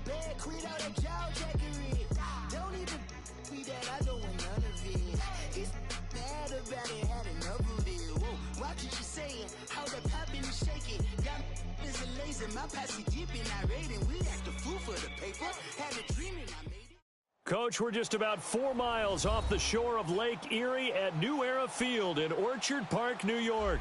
bed, quit all that jaw jackery. Don't even be that, I don't want none of it. It's bad about it, had enough of it. Whoa, watch what you saying, how that poppin' and shaking. Got is a laser, my posse dipping, I raiding. We act a fool for the paper, had a dreaming, I made it. Coach, we're just about 4 miles off the shore of Lake Erie at New Era Field in Orchard Park, New York.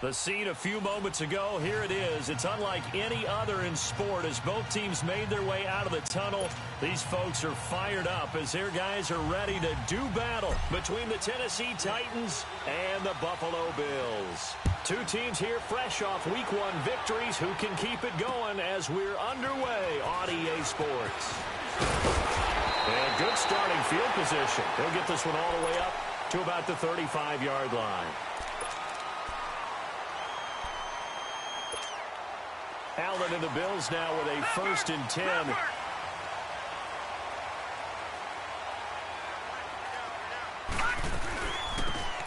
The scene a few moments ago, here it is. It's unlike any other in sport as both teams made their way out of the tunnel. These folks are fired up as their guys are ready to do battle between the Tennessee Titans and the Buffalo Bills. Two teams here fresh off Week 1 victories who can keep it going as we're underway on EA Sports. And good starting field position. He'll get this one all the way up to about the 35-yard line. Allen and the Bills now with a 1st and 10.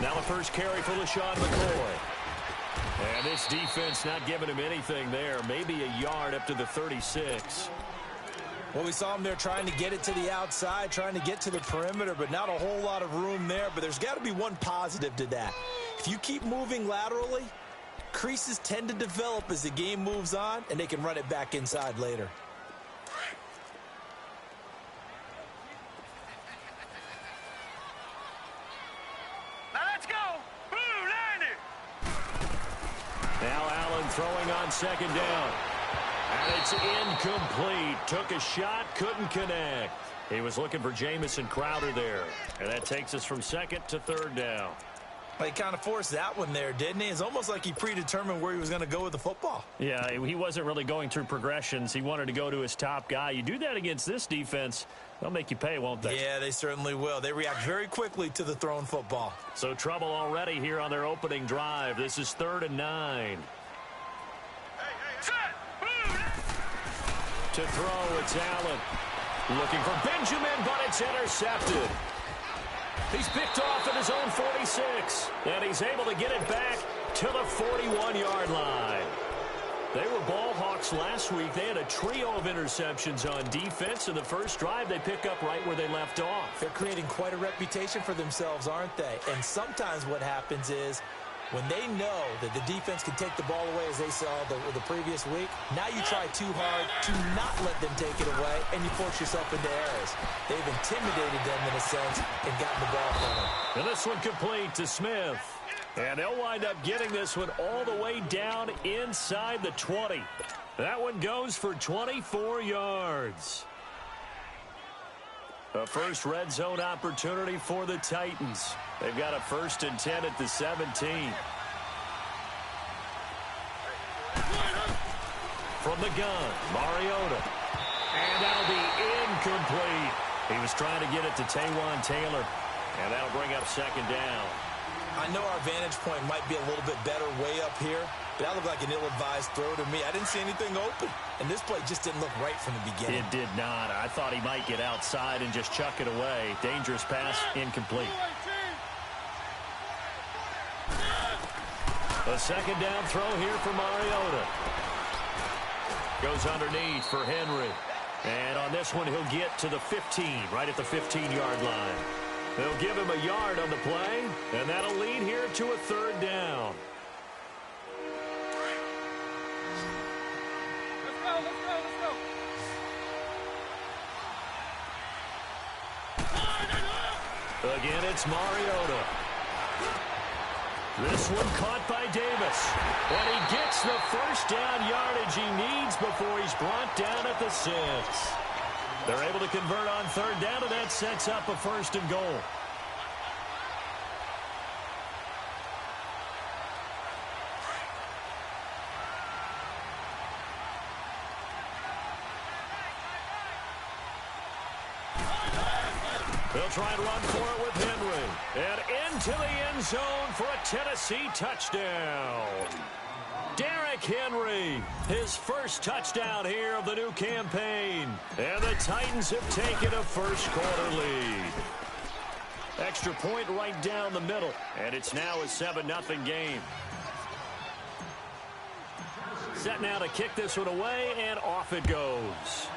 Now the first carry for LaShawn McCoy. And this defense not giving him anything there. Maybe a yard up to the 36. Well, we saw him there trying to get it to the outside, trying to get to the perimeter, but not a whole lot of room there. But there's got to be one positive to that. If you keep moving laterally, creases tend to develop as the game moves on, and they can run it back inside later. Now let's go. Blue 90. Now Allen throwing on 2nd down. And it's incomplete. Took a shot, couldn't connect. He was looking for Jamison Crowder there. And that takes us from 2nd to 3rd down. He kind of forced that one there, didn't he? It's almost like he predetermined where he was going to go with the football. Yeah, he wasn't really going through progressions. He wanted to go to his top guy. You do that against this defense, they'll make you pay, won't they? Yeah, they certainly will. They react very quickly to the thrown football. So trouble already here on their opening drive. This is 3rd and 9. To throw, it's Allen. Looking for Benjamin, but it's intercepted. He's picked off at his own 46, and he's able to get it back to the 41-yard line. They were ball hawks last week. They had a trio of interceptions on defense. In the first drive, they pick up right where they left off. They're creating quite a reputation for themselves, aren't they? And sometimes what happens is when they know that the defense can take the ball away, as they saw the previous week, now you try too hard to not let them take it away, and you force yourself into errors. They've intimidated them in a sense and gotten the ball from them. And this one complete to Smith. And they'll wind up getting this one all the way down inside the 20. That one goes for 24 yards. A first red zone opportunity for the Titans. They've got a 1st and 10 at the 17. From the gun, Mariota. And that'll be incomplete. He was trying to get it to Taywan Taylor. And that'll bring up 2nd down. I know our vantage point might be a little bit better way up here, but that looked like an ill-advised throw to me. I didn't see anything open, and this play just didn't look right from the beginning. It did not. I thought he might get outside and just chuck it away. Dangerous pass, incomplete. A 2nd down throw here for Mariota. Goes underneath for Henry. And on this one, he'll get to the 15, right at the 15-yard line. They'll give him a yard on the play, and that'll lead here to a 3rd down. Let's go. Again, it's Mariota. This one caught by Davis. And he gets the 1st down yardage he needs before he's brought down at the 6. They're able to convert on 3rd down, and that sets up a 1st and goal. They'll try and run for it with Henry. And into the end zone for a Tennessee touchdown. Derrick Henry, his first touchdown here of the new campaign. And the Titans have taken a first-quarter lead. Extra point right down the middle. And it's now a 7-0 game. Set now to kick this one away, and off it goes.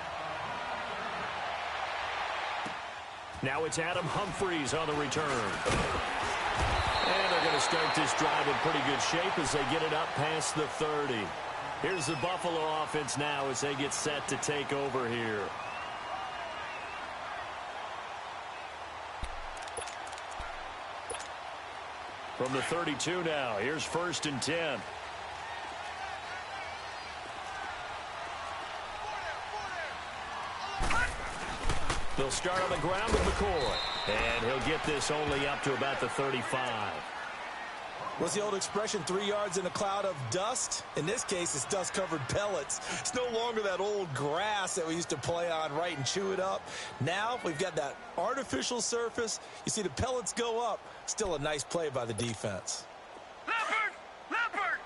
Now it's Adam Humphries on the return. And they're going to start this drive in pretty good shape as they get it up past the 30. Here's the Buffalo offense now as they get set to take over here. From the 32 now, here's 1st and 10. They'll start on the ground with McCoy. And he'll get this only up to about the 35. What's the old expression, 3 yards in a cloud of dust? In this case, it's dust-covered pellets. It's no longer that old grass that we used to play on, right, and chew it up. Now we've got that artificial surface. You see the pellets go up. Still a nice play by the defense. Leopard! Leopard!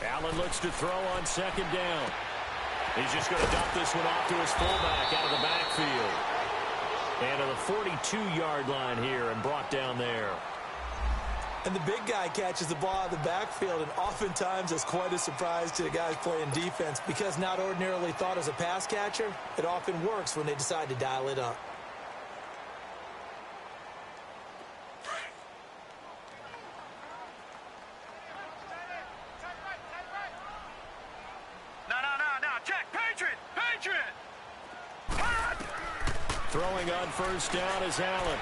Allen looks to throw on 2nd down. He's just going to dump this one off to his fullback out of the backfield. And to the 42-yard line here and brought down there. And the big guy catches the ball out of the backfield, and oftentimes it's quite a surprise to the guys playing defense because not ordinarily thought as a pass catcher, it often works when they decide to dial it up. Throwing on 1st down is Allen.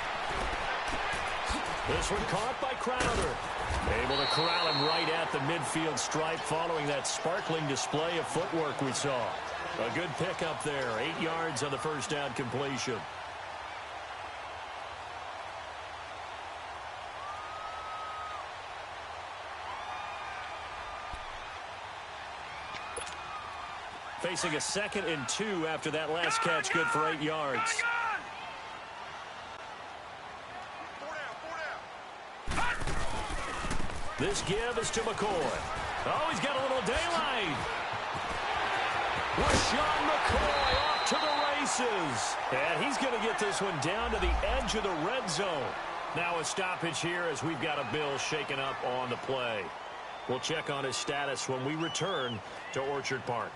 This one caught by Crowder. Able to corral him right at the midfield stripe following that sparkling display of footwork we saw. A good pickup there. 8 yards on the 1st down completion. Facing a 2nd and 2 after that last catch, good for 8 yards. This give is to McCoy. Oh, he's got a little daylight. Rashawn McCoy off to the races. And he's going to get this one down to the edge of the red zone. Now a stoppage here as we've got a Bill shaken up on the play. We'll check on his status when we return to Orchard Park.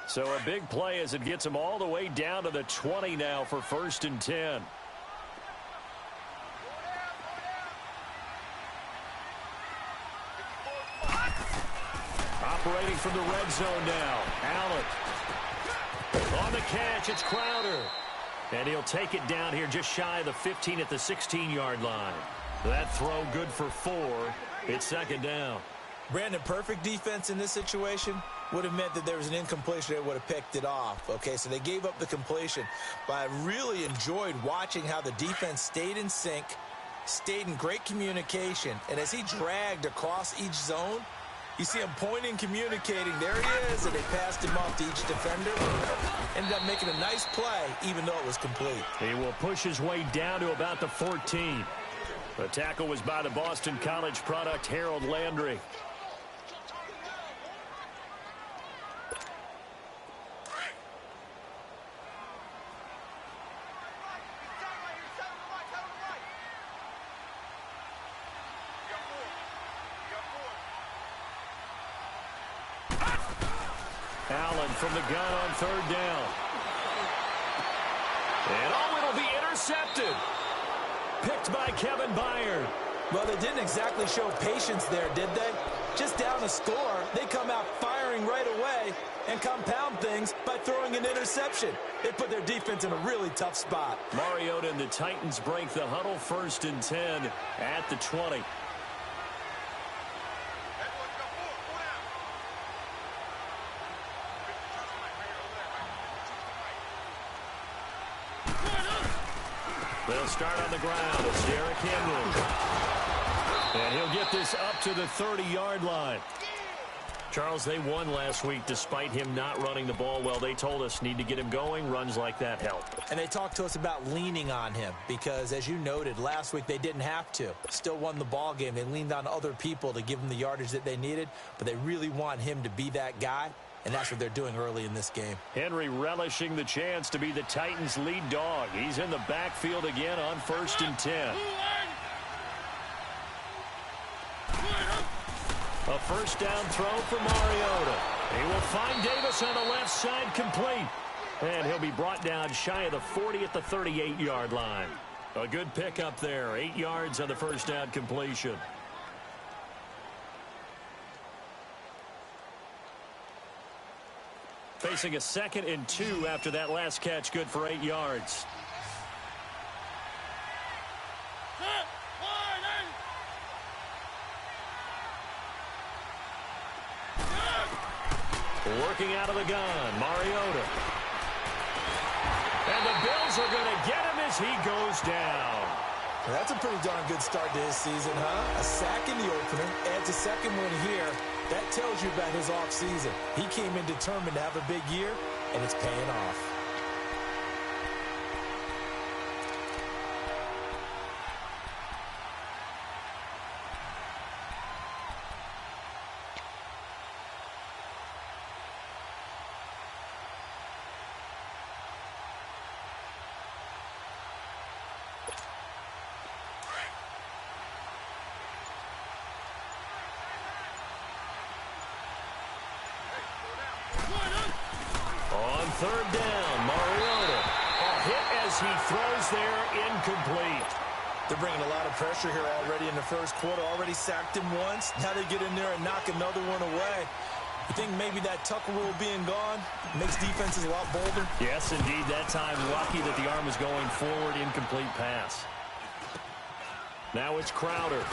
So a big play as it gets him all the way down to the 20 now for 1st and 10. Operating from the red zone now. Allen. On the catch, it's Crowder. And he'll take it down here just shy of the 15 at the 16-yard line. That throw good for 4. It's 2nd down. Brandon, perfect defense in this situation would have meant that there was an incompletion that would have picked it off. Okay, so they gave up the completion. But I really enjoyed watching how the defense stayed in sync, stayed in great communication, and as he dragged across each zone, you see him pointing, communicating. There he is, and they passed him off to each defender. Ended up making a nice play, even though it was complete. He will push his way down to about the 14. The tackle was by the Boston College product, Harold Landry. Allen from the gun on 3rd down. And it'll be intercepted. Picked by Kevin Byard. Well, they didn't exactly show patience there, did they? Just down a score, they come out firing right away and compound things by throwing an interception. They put their defense in a really tough spot. Mariota and the Titans break the huddle, 1st and 10 at the 20. They'll start on the ground. It's Derrick Henry. And he'll get this up to the 30-yard line. Charles, they won last week despite him not running the ball well. They told us need to get him going. Runs like that help. And they talked to us about leaning on him because, as you noted, last week they didn't have to. Still won the ball game. They leaned on other people to give them the yardage that they needed, but they really want him to be that guy. and that's what they're doing early in this game. Henry relishing the chance to be the Titans' lead dog. He's in the backfield again on 1st and 10. A first down throw for Mariota. He will find Davis on the left side, complete. And he'll be brought down shy of the 40 at the 38-yard line. A good pickup there, 8 yards on the first down completion. Facing a 2nd and 2 after that last catch, good for 8 yards. Working out of the gun, Mariota. And the Bills are going to get him as he goes down. Well, that's a pretty darn good start to his season, huh? A sack in the opener, adds a second one here. That tells you about his offseason. He came in determined to have a big year, and it's paying off. On 3rd down, Mariota. A hit as he throws there, incomplete. They're bringing a lot of pressure here already in the first quarter. Already sacked him once. Now they get in there and knock another one away. You think maybe that Tucker rule being gone makes defenses a lot bolder? Yes, indeed. That time, lucky that the arm was going forward, incomplete pass. Now it's Crowder.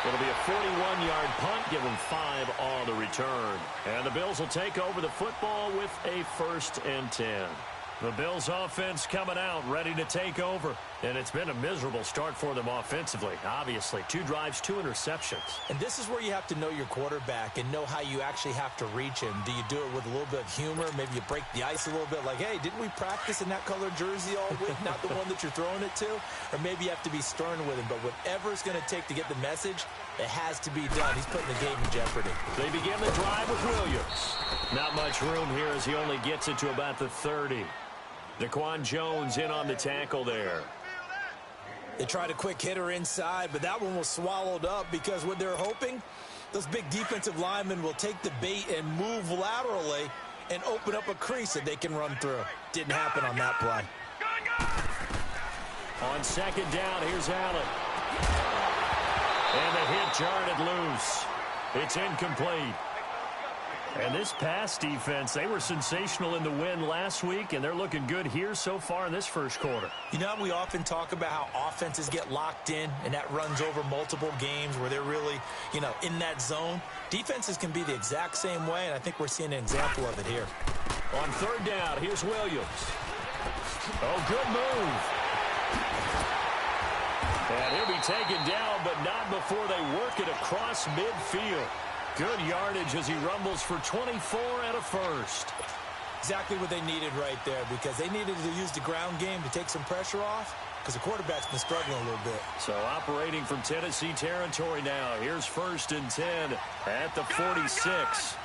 It'll be a 41-yard punt, give him 5 on the return. And the Bills will take over the football with a 1st and 10. The Bills offense coming out, ready to take over. And it's been a miserable start for them offensively, obviously. 2 drives, 2 interceptions. And this is where you have to know your quarterback and know how you actually have to reach him. Do you do it with a little bit of humor? Maybe you break the ice a little bit like, hey, didn't we practice in that colored jersey all week? Not the one that you're throwing it to? Or maybe you have to be stern with him. But whatever it's going to take to get the message, it has to be done. He's putting the game in jeopardy. They begin the drive with Williams. Not much room here as he only gets it to about the 30. Daquan Jones in on the tackle there. They tried a quick hitter inside, but that one was swallowed up because what they're hoping, those big defensive linemen will take the bait and move laterally and open up a crease that they can run through. Didn't happen on that play. On 2nd down, here's Allen. And the hit jarred it loose. It's incomplete. And this pass defense, they were sensational in the win last week, and they're looking good here so far in this first quarter. You know, we often talk about how offenses get locked in, and that runs over multiple games where they're really, in that zone. Defenses can be the exact same way, and I think we're seeing an example of it here. On 3rd down, here's Williams. Oh, good move. And he'll be taken down, but not before they work it across midfield. Good yardage as he rumbles for 24 and a first. Exactly what they needed right there, because they needed to use the ground game to take some pressure off, because the quarterback's been struggling a little bit. So operating from Tennessee territory now. Here's 1st and 10 at the 46.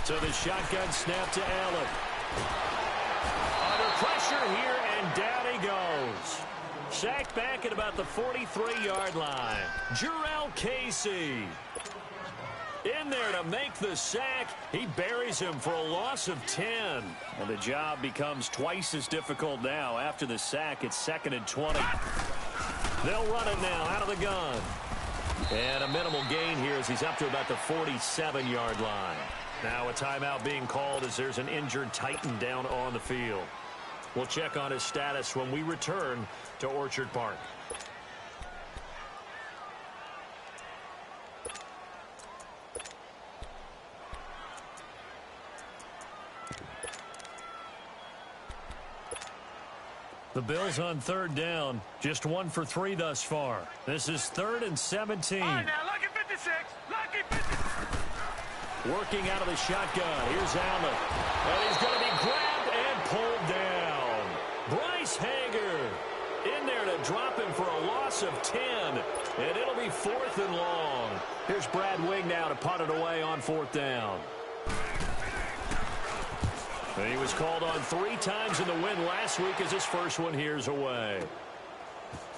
So the shotgun snap to Allen. Under pressure here, and down he goes. Sacked back at about the 43-yard line. Jurrell Casey in there to make the sack. He buries him for a loss of 10. And the job becomes twice as difficult now. After the sack, it's 2nd and 20. They'll run it now out of the gun. And a minimal gain here as he's up to about the 47-yard line. Now a timeout being called as there's an injured Titan down on the field. We'll check on his status when we return to Orchard Park. The Bills on 3rd down, just 1 for 3 thus far. This is 3rd and 17. All right, now, lucky 56. Lucky 56. Working out of the shotgun. Here's Allen. And he's going to be grabbed and pulled down. Bryce Hager in there to drop him for a loss of 10. And it'll be be 4th and long. Here's Brad Wing now to punt it away on 4th down. He was called on 3 times in the win last week as his first one here's away.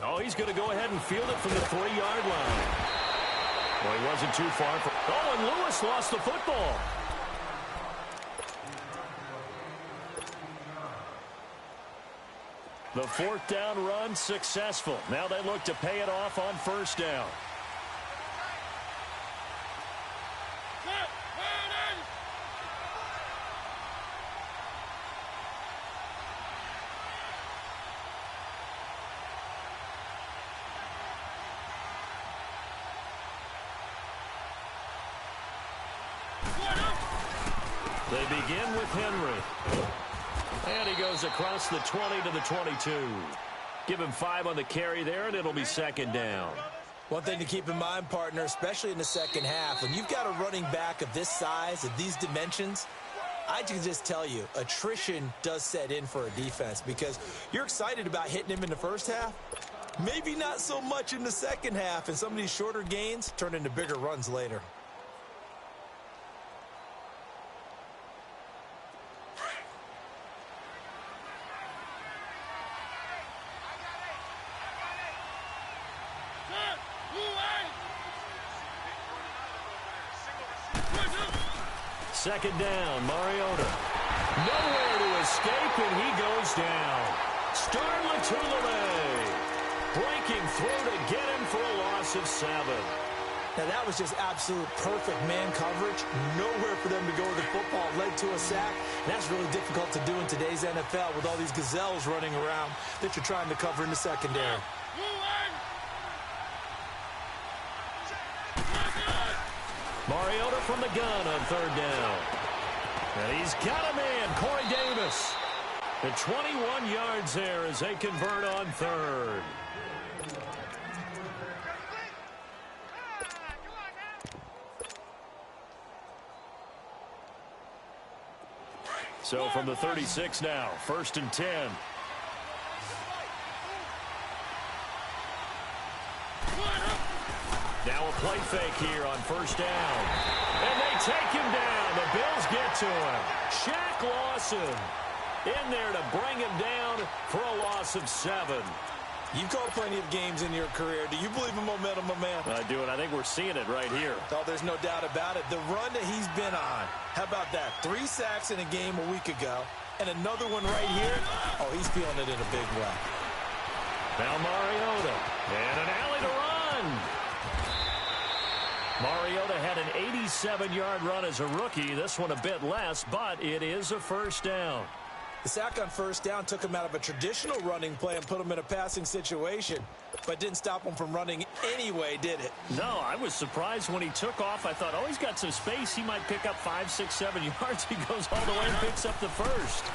Oh, he's going to go ahead and field it from the 3-yard line. Well, he wasn't too far from... Oh, and Lewis lost the football. The 4th down run successful. Now they look to pay it off on 1st down. They begin with Henry. And he goes across the 20 to the 22. Give him 5 on the carry there, and it'll be 2nd down. One thing to keep in mind, partner, especially in the second half, when you've got a running back of this size, of these dimensions, I can just tell you, attrition does set in for a defense because you're excited about hitting him in the first half. Maybe not so much in the second half, and some of these shorter gains turn into bigger runs later. Second down, Mariota. Nowhere to escape, and he goes down. Stern Latulere breaking through to get him for a loss of 7. Now, that was just absolute perfect man coverage. Nowhere for them to go with the football. Led to a sack. And that's really difficult to do in today's NFL with all these gazelles running around that you're trying to cover in the secondary. Mariota from the gun on 3rd down. And he's got a man, Corey Davis. The 21 yards there as they convert on 3rd. So from the 36 now, 1st and 10. Now a play fake here on 1st down. And they take him down. The Bills get to him. Shaq Lawson in there to bring him down for a loss of 7. You've called plenty of games in your career. Do you believe in momentum, my man? I do, and I think we're seeing it right here. Oh, there's no doubt about it. The run that he's been on. How about that? 3 sacks in a game a week ago. And another one right here. Oh, he's feeling it in a big way. Now Mariota. And an alley to run. Mariota had an 87-yard run as a rookie. This one a bit less, but it is a 1st down. The sack on 1st down took him out of a traditional running play and put him in a passing situation, but didn't stop him from running anyway, did it? No, I was surprised when he took off. I thought, oh, he's got some space. He might pick up 5, 6, 7 yards. He goes all the way and picks up the 1st.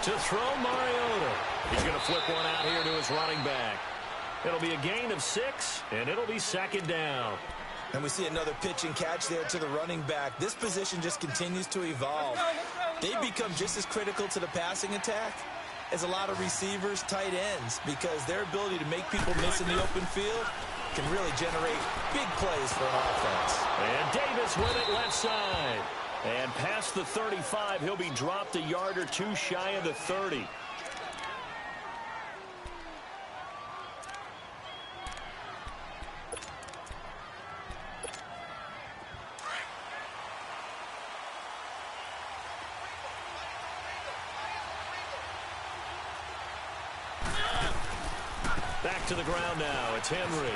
To throw Mariota. He's going to flip one out here to his running back. It'll be a gain of 6, and it'll be 2nd down. And we see another pitch and catch there to the running back. This position just continues to evolve. They become just as critical to the passing attack as a lot of receivers, tight ends, because their ability to make people miss in the open field can really generate big plays for an offense. And Davis with it left side. And past the 35, he'll be dropped a yard or 2 shy of the 30. Back to the ground now. It's Henry.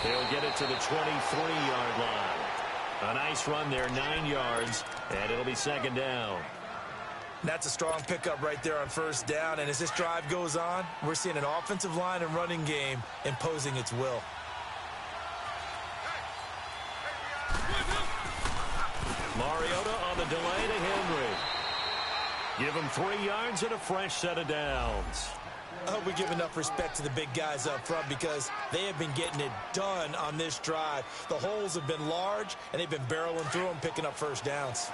He'll get it to the 23-yard line. A nice run there, 9 yards, and it'll be 2nd down. That's a strong pickup right there on 1st down, and as this drive goes on, we're seeing an offensive line and running game imposing its will. Mariota on the delay to Henry. Give him 3 yards and a fresh set of downs. I hope we give enough respect to the big guys up front because they have been getting it done on this drive. The holes have been large, and they've been barreling through them, picking up 1st downs.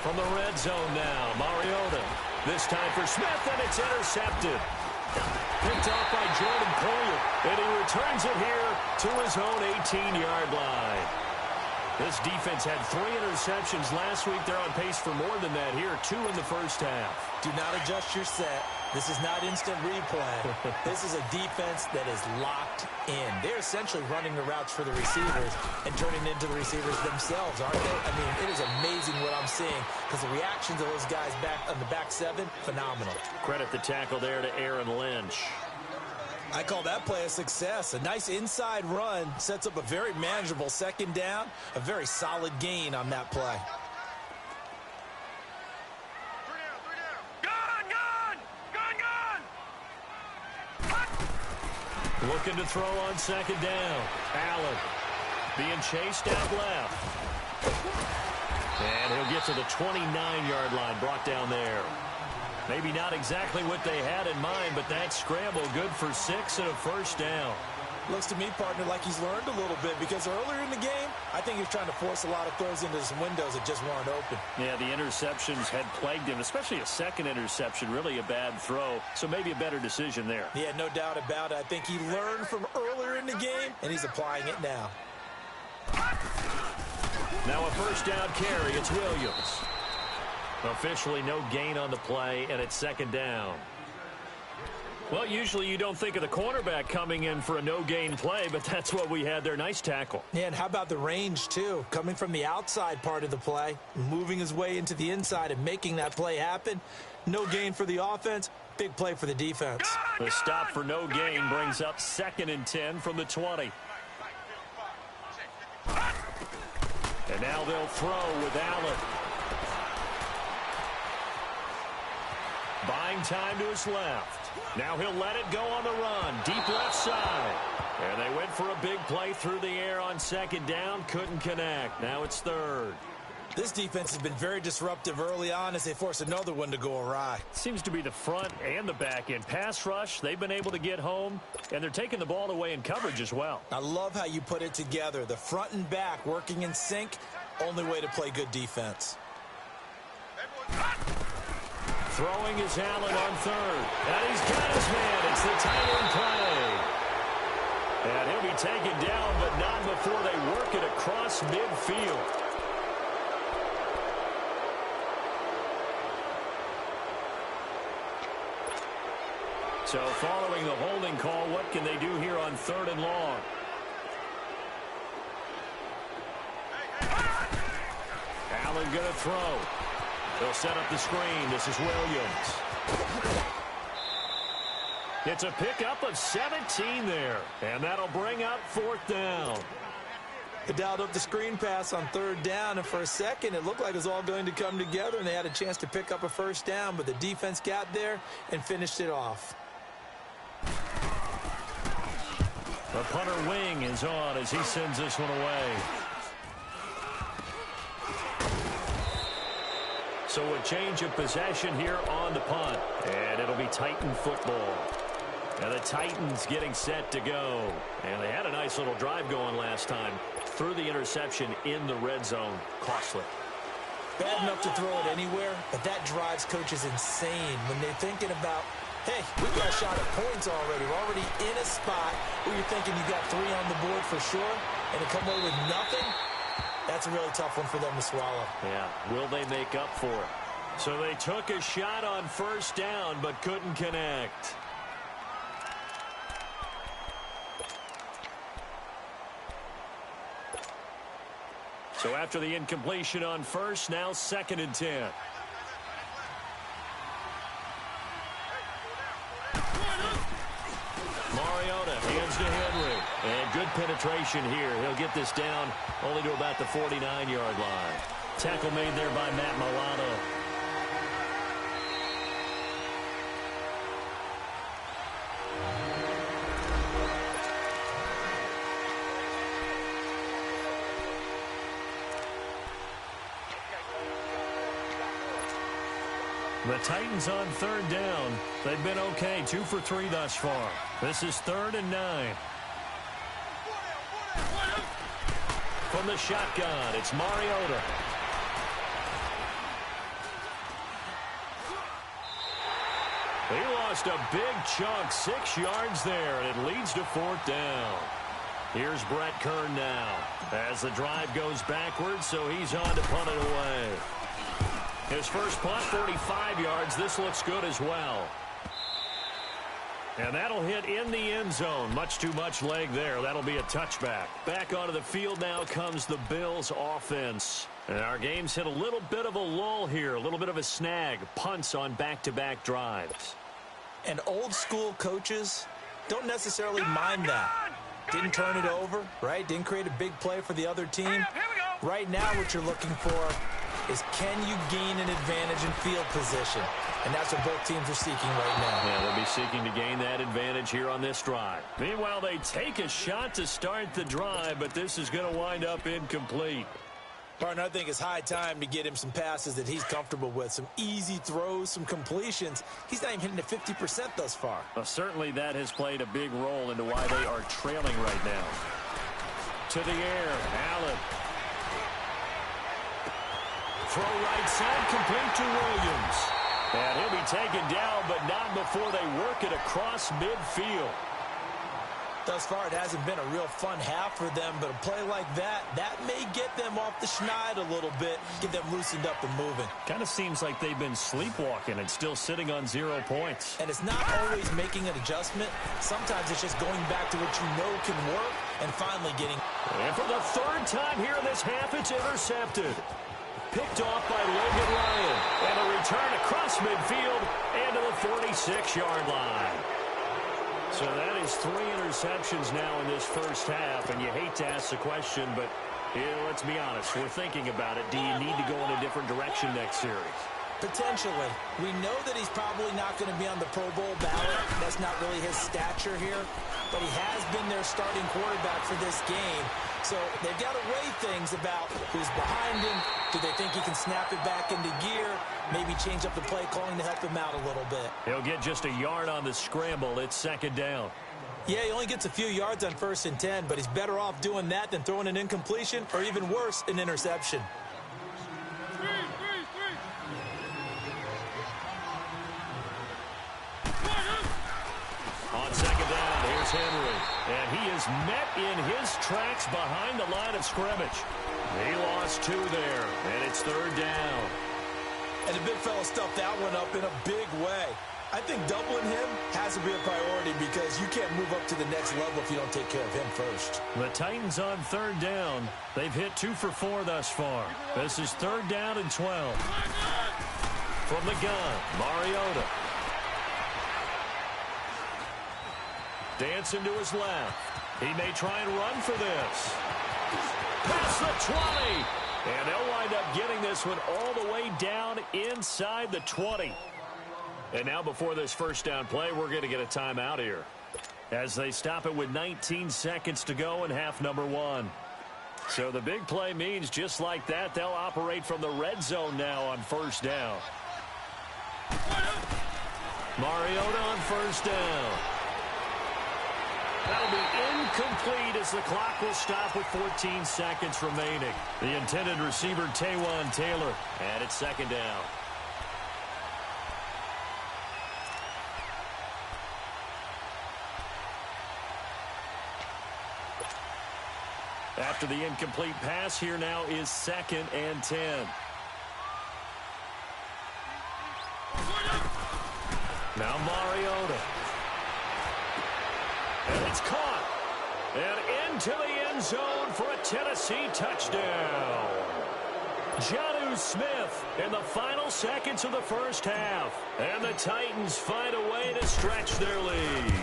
From the red zone now, Mariota. This time for Smith, and it's intercepted. Picked off by Jordan Poyer, and he returns it here to his own 18-yard line. This defense had 3 interceptions last week. They're on pace for more than that here, 2 in the first half. Do not adjust your set. This is not instant replay. This is a defense that is locked in. They're essentially running the routes for the receivers and turning into the receivers themselves, aren't they? I mean, it is amazing what I'm seeing because the reactions of those guys back on the back 7, phenomenal. Credit the tackle there to Aaron Lynch. I call that play a success. A nice inside run sets up a very manageable second down, a very solid gain on that play. Looking to throw on second down. Allen being chased out left. And he'll get to the 29-yard line, brought down there. Maybe not exactly what they had in mind, but that scramble good for 6 and a first down. Looks to me, partner, like he's learned a little bit because earlier in the game, I think he was trying to force a lot of throws into some windows that just weren't open. Yeah, the interceptions had plagued him, especially a second interception, really a bad throw. So maybe a better decision there. Yeah, no doubt about it. I think he learned from earlier in the game, and he's applying it now. Now a first down carry. It's Williams. Officially no gain on the play, and it's second down. Well, usually you don't think of the cornerback coming in for a no-gain play, but that's what we had there. Nice tackle. Yeah, and how about the range, too? Coming from the outside part of the play, moving his way into the inside and making that play happen. No gain for the offense, big play for the defense. The stop for no gain brings up 2nd and 10 from the 20. And now they'll throw with Allen. Buying time to his left. Now he'll let it go on the run. Deep left side. And they went for a big play through the air on second down. Couldn't connect. Now it's 3rd. This defense has been very disruptive early on as they force another one to go awry. Seems to be the front and the back end. Pass rush, they've been able to get home, and they're taking the ball away in coverage as well. I love how you put it together. The front and back working in sync. Only way to play good defense. Throwing is Allen on 3rd. And he's got his man. It's the tight end play. And he'll be taken down, but not before they work it across midfield. So following the holding call, what can they do here on 3rd and long? Allen going to throw. They'll set up the screen. This is Williams. It's a pickup of 17 there. And that'll bring up 4th down. They dialed up the screen pass on 3rd down, and for a second it looked like it was all going to come together, and they had a chance to pick up a first down, but the defense got there and finished it off. The punter wing is on as he sends this one away. So a change of possession here on the punt. And it'll be Titan football. And the Titans getting set to go. And they had a nice little drive going last time. Threw the interception in the red zone. Costly. Bad enough to throw it anywhere, but that drives coaches insane when they're thinking about, hey, we got a shot at points already. We're already in a spot where you're thinking you got 3 on the board for sure, and to come away with nothing, that's a really tough one for them to swallow. Yeah, will they make up for it? So they took a shot on first down, but couldn't connect. So after the incompletion on first, now 2nd and 10. Mariota hands to Henry. And good penetration here. He'll get this down only to about the 49-yard line. Tackle made there by Matt Milano. The Titans on 3rd down. They've been okay, 2 for 3 thus far. This is 3rd and 9. From the shotgun, it's Mariota. lost a big chunk, 6 yards there, and it leads to 4th down. Here's Brett Kern now as the drive goes backwards, so he's on to punt it away. His first punt, 45 yards. This looks good as well. And that'll hit in the end zone. Much too much leg there. That'll be a touchback. Back onto the field now comes the Bills offense. And our game's hit a little bit of a lull here, a little bit of a snag. Punts on back-to-back drives. And old-school coaches don't necessarily mind that. Didn't turn it over, right? Didn't create a big play for the other team. Right now what you're looking for is can you gain an advantage in field position? And that's what both teams are seeking right now. Yeah, they'll be seeking to gain that advantage here on this drive. Meanwhile, they take a shot to start the drive, but this is going to wind up incomplete. Partner, I think it's high time to get him some passes that he's comfortable with. Some easy throws, some completions. He's not even hitting the 50% thus far. Well, certainly that has played a big role into why they are trailing right now. To the air, Allen. Throw right side, complete to Williams. And he'll be taken down, but not before they work it across midfield. Thus far, it hasn't been a real fun half for them, but a play like that may get them off the schneid a little bit, get them loosened up and moving. Kind of seems like they've been sleepwalking and still sitting on 0 points. And it's not always making an adjustment. Sometimes it's just going back to what you know can work and finally getting. And for the 3rd time here in this half, it's intercepted. Picked off by Logan Ryan. And a return across midfield and to the 46-yard line. So that is 3 interceptions now in this first half, and you hate to ask the question, but let's be honest, we're thinking about it. Do you need to go in a different direction next series? Potentially. We know that he's probably not going to be on the Pro Bowl ballot. That's not really his stature here, but he has been their starting quarterback for this game. So they've got to weigh things about who's behind him. Do they think he can snap it back into gear? Maybe change up the play calling to help him out a little bit. He'll get just a yard on the scramble. It's 2nd down. Yeah, he only gets a few yards on 1st and 10, but he's better off doing that than throwing an incompletion or even worse, an interception. On 2nd down, here's Henry. And he is met in his tracks behind the line of scrimmage. He lost 2 there, and it's 3rd down. And the big fella stuffed that one up in a big way. I think doubling him has to be a priority because you can't move up to the next level if you don't take care of him first. The Titans on 3rd down. They've hit 2 for 4 thus far. This is 3rd down and 12. From the gun, Mariota. Dancing to his left. He may try and run for this. Past the 20. And they'll wind up getting this one all the way down inside the 20. And now before this first down play, we're going to get a timeout here as they stop it with 19 seconds to go in half number 1. So the big play means just like that, they'll operate from the red zone now on 1st down. Mariota on 1st down. That'll be incomplete as the clock will stop with 14 seconds remaining. The intended receiver, Taywan Taylor, and it's 2nd down. After the incomplete pass, here now is 2nd and 10. Now Mariota. And it's caught. And into the end zone for a Tennessee touchdown. Jonnu Smith in the final seconds of the first half. And the Titans find a way to stretch their lead.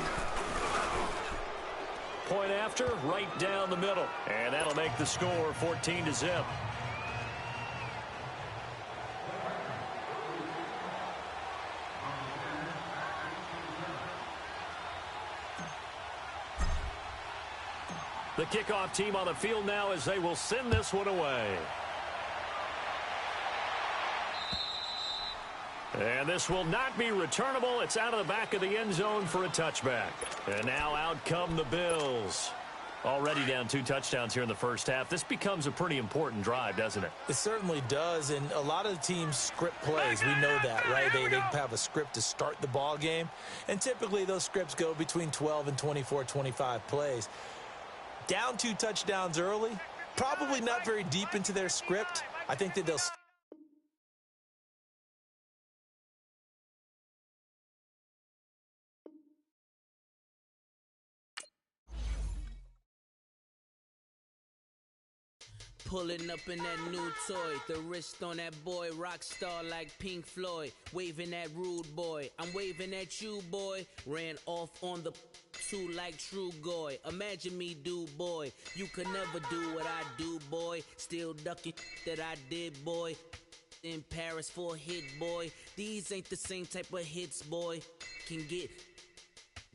Point after, right down the middle. And that'll make the score 14-0. The kickoff team on the field now as they will send this one away. And this will not be returnable. It's out of the back of the end zone for a touchback. And now out come the Bills. Already down 2 touchdowns here in the first half. This becomes a pretty important drive, doesn't it? It certainly does, and a lot of the teams script plays. We know that, right? They have a script to start the ball game, and typically those scripts go between 12 and 24, 25 plays. Down 2 touchdowns early, probably not very deep into their script. I think that they'll... Pulling up in that new toy, the wrist on that boy, rock star like Pink Floyd, waving at rude boy, I'm waving at you boy, ran off on the two like True Goy, imagine me do boy, you could never do what I do boy, still ducking that I did boy, in Paris for a hit boy, these ain't the same type of hits boy, can get...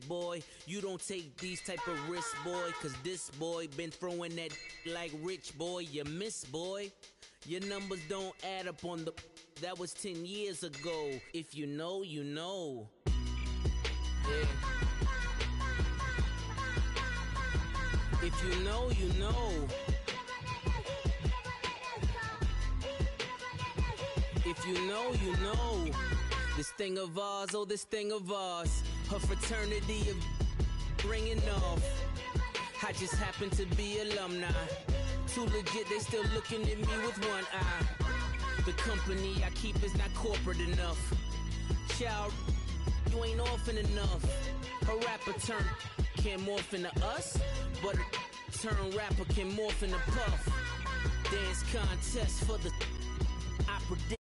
Boy, you don't take these type of risks, boy, cause this boy been throwing that like rich boy, you miss, boy. Your numbers don't add up on the... That was 10 years ago. If you know, you know. Yeah. If you know, you know. If you know, you know. This thing of ours, oh, this thing of ours. Her fraternity of ringing off. I just happen to be alumni. Too legit, they still looking at me with one eye. The company I keep is not corporate enough. Child, you ain't often enough. A rapper turn can't morph into us, but a turn rapper can morph into Puff. Dance contest for the... I predict